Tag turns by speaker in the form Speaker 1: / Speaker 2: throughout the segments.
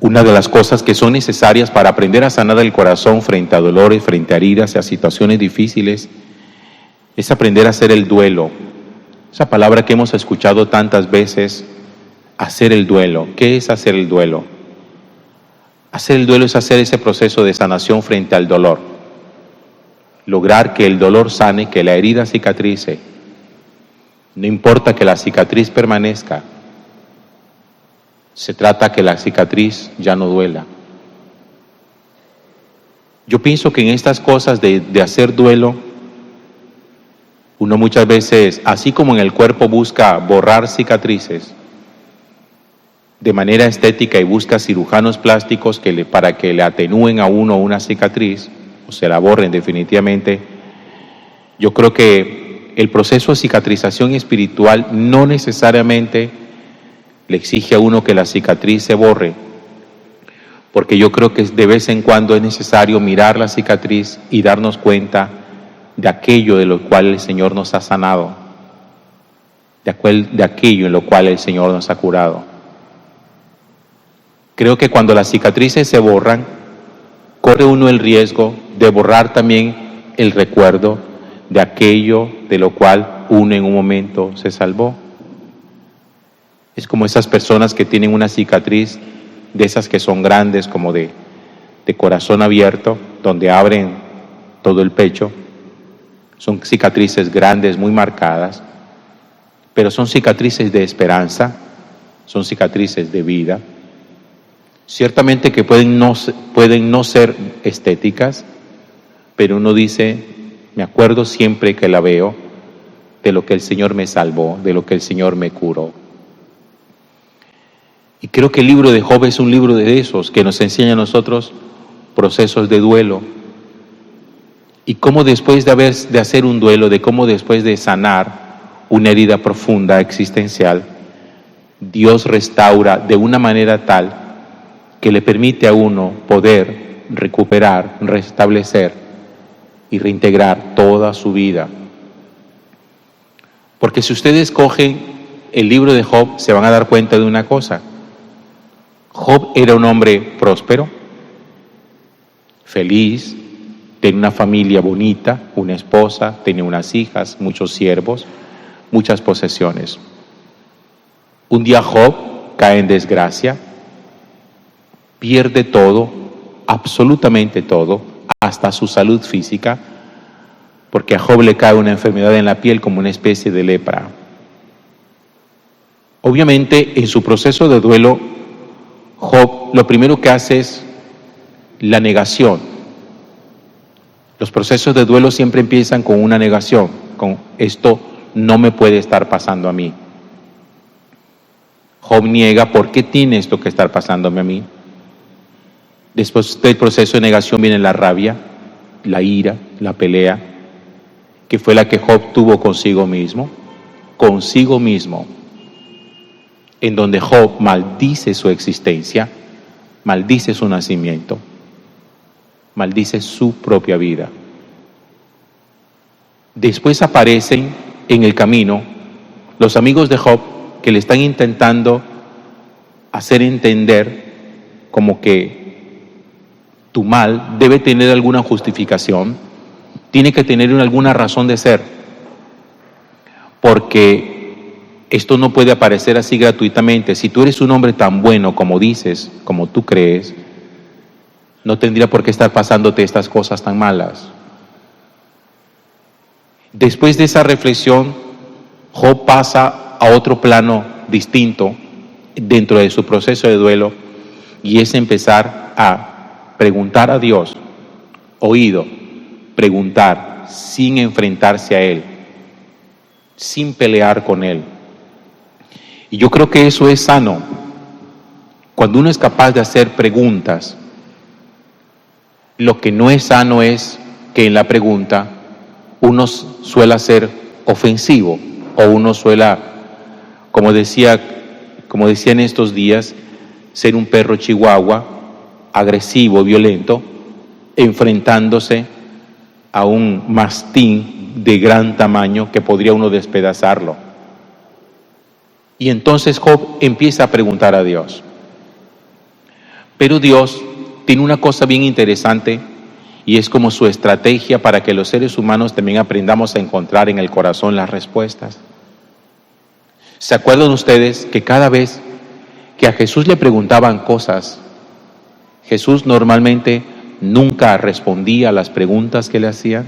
Speaker 1: Una de las cosas que son necesarias para aprender a sanar el corazón frente a dolores, frente a heridas y a situaciones difíciles, es aprender a hacer el duelo. Esa palabra que hemos escuchado tantas veces, hacer el duelo. ¿Qué es hacer el duelo? Hacer el duelo es hacer ese proceso de sanación frente al dolor. Lograr que el dolor sane, que la herida cicatrice. No importa que la cicatriz permanezca. Se trata que la cicatriz ya no duela. Yo pienso que en estas cosas de hacer duelo, uno muchas veces, así como en el cuerpo busca borrar cicatrices de manera estética y busca cirujanos plásticos para que le atenúen a uno una cicatriz o se la borren definitivamente, yo creo que el proceso de cicatrización espiritual no necesariamente le exige a uno que la cicatriz se borre, porque yo creo que de vez en cuando es necesario mirar la cicatriz y darnos cuenta de aquello de lo cual el Señor nos ha sanado, de aquello en lo cual el Señor nos ha curado. Creo que cuando las cicatrices se borran, corre uno el riesgo de borrar también el recuerdo de aquello de lo cual uno en un momento se salvó. Es como esas personas que tienen una cicatriz, de esas que son grandes, como de corazón abierto, donde abren todo el pecho. Son cicatrices grandes, muy marcadas, pero son cicatrices de esperanza, son cicatrices de vida. Ciertamente que pueden no ser estéticas, pero uno dice, me acuerdo siempre que la veo, de lo que el Señor me salvó, de lo que el Señor me curó. Y creo que el libro de Job es un libro de esos que nos enseña a nosotros procesos de duelo. Y cómo después de hacer un duelo, de cómo después de sanar una herida profunda, existencial, Dios restaura de una manera tal que le permite a uno poder recuperar, restablecer y reintegrar toda su vida. Porque si ustedes cogen el libro de Job, se van a dar cuenta de una cosa. Job era un hombre próspero, feliz, tenía una familia bonita, una esposa, tenía unas hijas, muchos siervos, muchas posesiones. Un día Job cae en desgracia, pierde todo, absolutamente todo, hasta su salud física, porque a Job le cae una enfermedad en la piel como una especie de lepra. Obviamente, en su proceso de duelo, Job lo primero que hace es la negación. Los procesos de duelo siempre empiezan con una negación, con esto no me puede estar pasando a mí. Job niega, ¿por qué tiene esto que estar pasándome a mí? Después del proceso de negación viene la rabia, la ira, la pelea, que fue la que Job tuvo consigo mismo, en donde Job maldice su existencia, maldice su nacimiento, maldice su propia vida. Después aparecen en el camino los amigos de Job que le están intentando hacer entender como que tu mal debe tener alguna justificación, tiene que tener alguna razón de ser, porque esto no puede aparecer así gratuitamente. Si tú eres un hombre tan bueno como dices, como tú crees, no tendría por qué estar pasándote estas cosas tan malas. Después de esa reflexión, Job pasa a otro plano distinto dentro de su proceso de duelo, y es empezar a preguntar a Dios, preguntar sin enfrentarse a Él, sin pelear con Él. Y yo creo que eso es sano, cuando uno es capaz de hacer preguntas. Lo que no es sano es que en la pregunta uno suela ser ofensivo, o uno suela, como decía en estos días, ser un perro chihuahua, agresivo, violento, enfrentándose a un mastín de gran tamaño que podría uno despedazarlo. Y entonces Job empieza a preguntar a Dios. Pero Dios tiene una cosa bien interesante y es como su estrategia para que los seres humanos también aprendamos a encontrar en el corazón las respuestas. ¿Se acuerdan ustedes que cada vez que a Jesús le preguntaban cosas, Jesús normalmente nunca respondía a las preguntas que le hacían?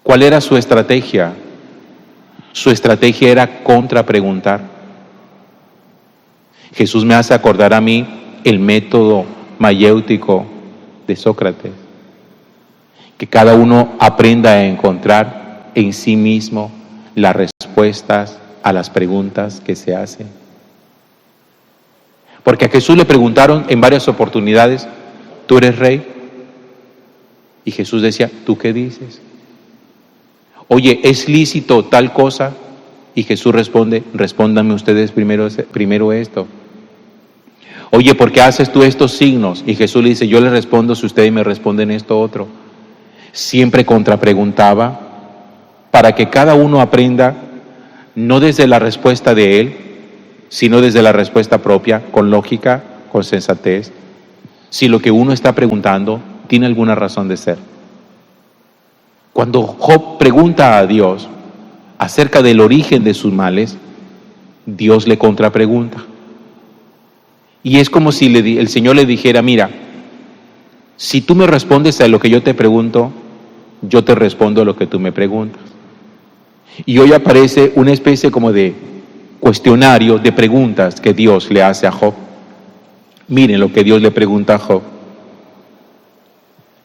Speaker 1: ¿Cuál era su estrategia? Su estrategia era contrapreguntar. Jesús me hace acordar a mí el método mayéutico de Sócrates, que cada uno aprenda a encontrar en sí mismo las respuestas a las preguntas que se hacen. Porque a Jesús le preguntaron en varias oportunidades, ¿tú eres rey? Y Jesús decía, ¿tú qué dices? Oye, ¿es lícito tal cosa? Y Jesús responde, respóndanme ustedes primero esto. Oye, ¿por qué haces tú estos signos? Y Jesús le dice, yo les respondo si ustedes me responden esto otro. Siempre contrapreguntaba para que cada uno aprenda, no desde la respuesta de él, sino desde la respuesta propia, con lógica, con sensatez, si lo que uno está preguntando tiene alguna razón de ser. Cuando Job pregunta a Dios acerca del origen de sus males, Dios le contrapregunta. Y es como si el Señor le dijera, mira, si tú me respondes a lo que yo te pregunto, yo te respondo a lo que tú me preguntas. Y hoy aparece una especie como de cuestionario de preguntas que Dios le hace a Job. Miren lo que Dios le pregunta a Job.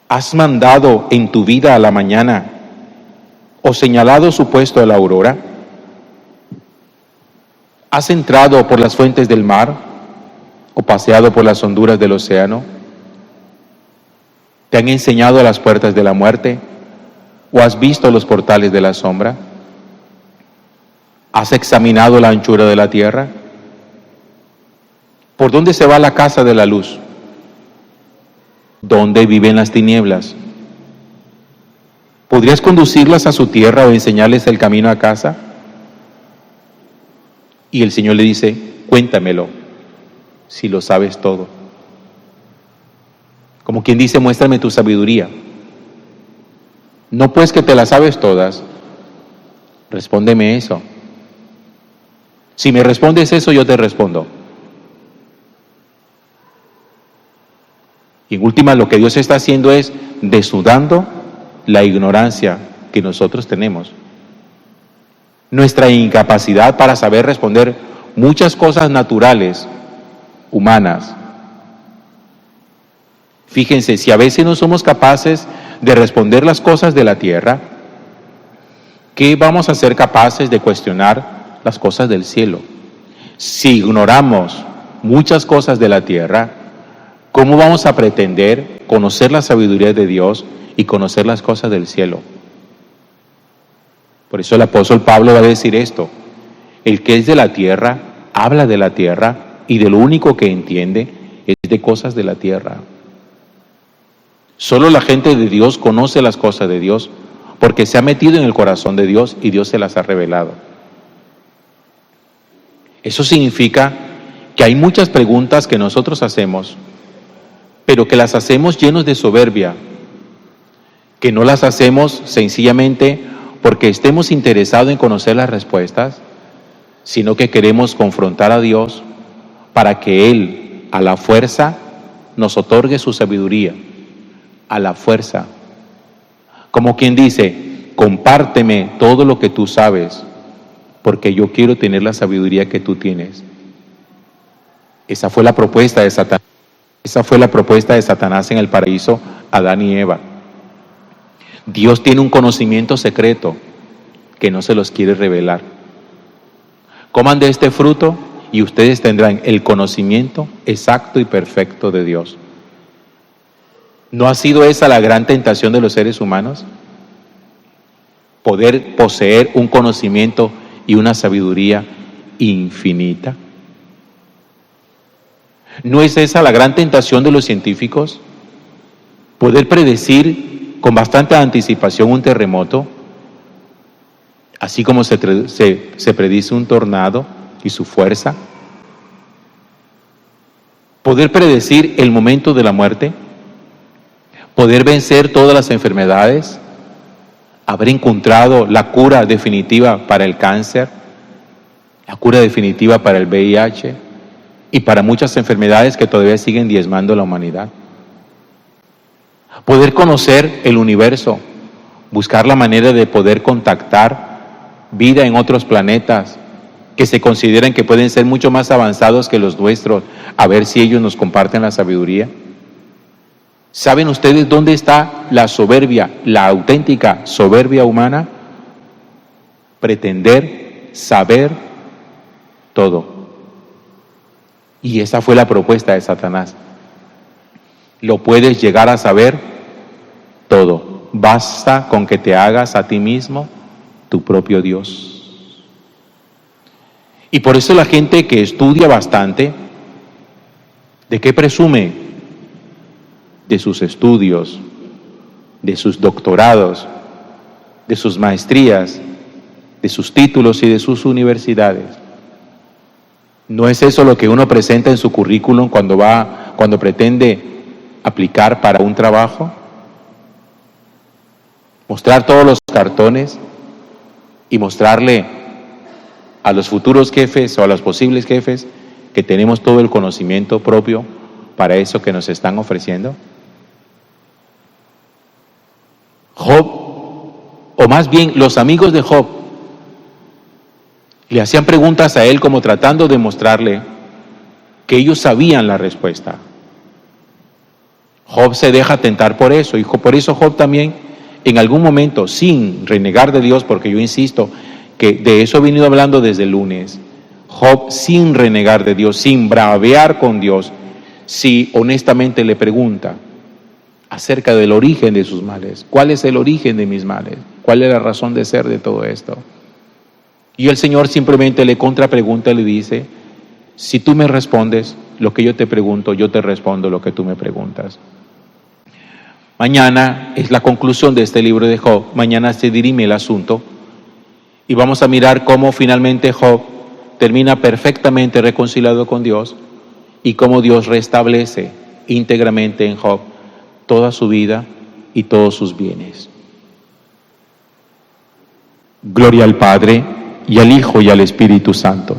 Speaker 1: ¿Has mandado en tu vida a la mañana o señalado su puesto a la aurora? ¿Has entrado por las fuentes del mar o paseado por las honduras del océano? ¿Te han enseñado las puertas de la muerte o has visto los portales de la sombra? ¿Has examinado la anchura de la tierra? ¿Por dónde se va la casa de la luz? ¿Dónde viven las tinieblas? ¿Podrías conducirlas a su tierra o enseñarles el camino a casa? Y el Señor le dice, cuéntamelo, si lo sabes todo. Como quien dice, muéstrame tu sabiduría. No pues que te las sabes todas, respóndeme eso. Si me respondes eso, yo te respondo. Y en última, lo que Dios está haciendo es desnudando la ignorancia que nosotros tenemos. Nuestra incapacidad para saber responder muchas cosas naturales, humanas. Fíjense, si a veces no somos capaces de responder las cosas de la tierra, ¿qué vamos a ser capaces de cuestionar las cosas del cielo? Si ignoramos muchas cosas de la tierra, ¿cómo vamos a pretender conocer la sabiduría de Dios y conocer las cosas del cielo? Por eso el apóstol Pablo va a decir esto: el que es de la tierra, habla de la tierra y de lo único que entiende es de cosas de la tierra. Solo la gente de Dios conoce las cosas de Dios porque se ha metido en el corazón de Dios y Dios se las ha revelado. Eso significa que hay muchas preguntas que nosotros hacemos, pero que las hacemos llenos de soberbia, que no las hacemos sencillamente porque estemos interesados en conocer las respuestas, sino que queremos confrontar a Dios para que Él, a la fuerza, nos otorgue su sabiduría, a la fuerza. Como quien dice, compárteme todo lo que tú sabes, porque yo quiero tener la sabiduría que tú tienes. Esa fue la propuesta de Satanás. Esa fue la propuesta de Satanás en el paraíso, Adán y Eva. Dios tiene un conocimiento secreto que no se los quiere revelar. Coman de este fruto y ustedes tendrán el conocimiento exacto y perfecto de Dios. ¿No ha sido esa la gran tentación de los seres humanos? Poder poseer un conocimiento y una sabiduría infinita. ¿No es esa la gran tentación de los científicos? Poder predecir con bastante anticipación un terremoto, así como se predice un tornado y su fuerza. poder predecir el momento de la muerte, poder vencer todas las enfermedades, haber encontrado la cura definitiva para el cáncer, la cura definitiva para el VIH y para muchas enfermedades que todavía siguen diezmando a la humanidad. Poder conocer el universo, buscar la manera de poder contactar vida en otros planetas que se consideran que pueden ser mucho más avanzados que los nuestros, a ver si ellos nos comparten la sabiduría. ¿Saben ustedes dónde está la soberbia, la auténtica soberbia humana? Pretender saber todo. Y esa fue la propuesta de Satanás. Lo puedes llegar a saber todo. Basta con que te hagas a ti mismo tu propio Dios. Y por eso la gente que estudia bastante, ¿de qué presume? De sus estudios, de sus doctorados, de sus maestrías, de sus títulos y de sus universidades. ¿No es eso lo que uno presenta en su currículum cuando pretende aplicar para un trabajo? Mostrar todos los cartones y mostrarle a los futuros jefes o a los posibles jefes que tenemos todo el conocimiento propio para eso que nos están ofreciendo. Job, o más bien los amigos de Job, le hacían preguntas a él como tratando de mostrarle que ellos sabían la respuesta. Job se deja tentar por eso, y por eso Job también en algún momento, sin renegar de Dios, porque yo insisto que de eso he venido hablando desde el lunes, Job sin renegar de Dios, sin bravear con Dios, si honestamente le pregunta acerca del origen de sus males, ¿cuál es el origen de mis males? ¿Cuál es la razón de ser de todo esto? Y el Señor simplemente le contrapregunta y le dice, si tú me respondes lo que yo te pregunto, yo te respondo lo que tú me preguntas. Mañana es la conclusión de este libro de Job. Mañana se dirime el asunto y vamos a mirar cómo finalmente Job termina perfectamente reconciliado con Dios y cómo Dios restablece íntegramente en Job toda su vida y todos sus bienes. Gloria al Padre, y al Hijo, y al Espíritu Santo,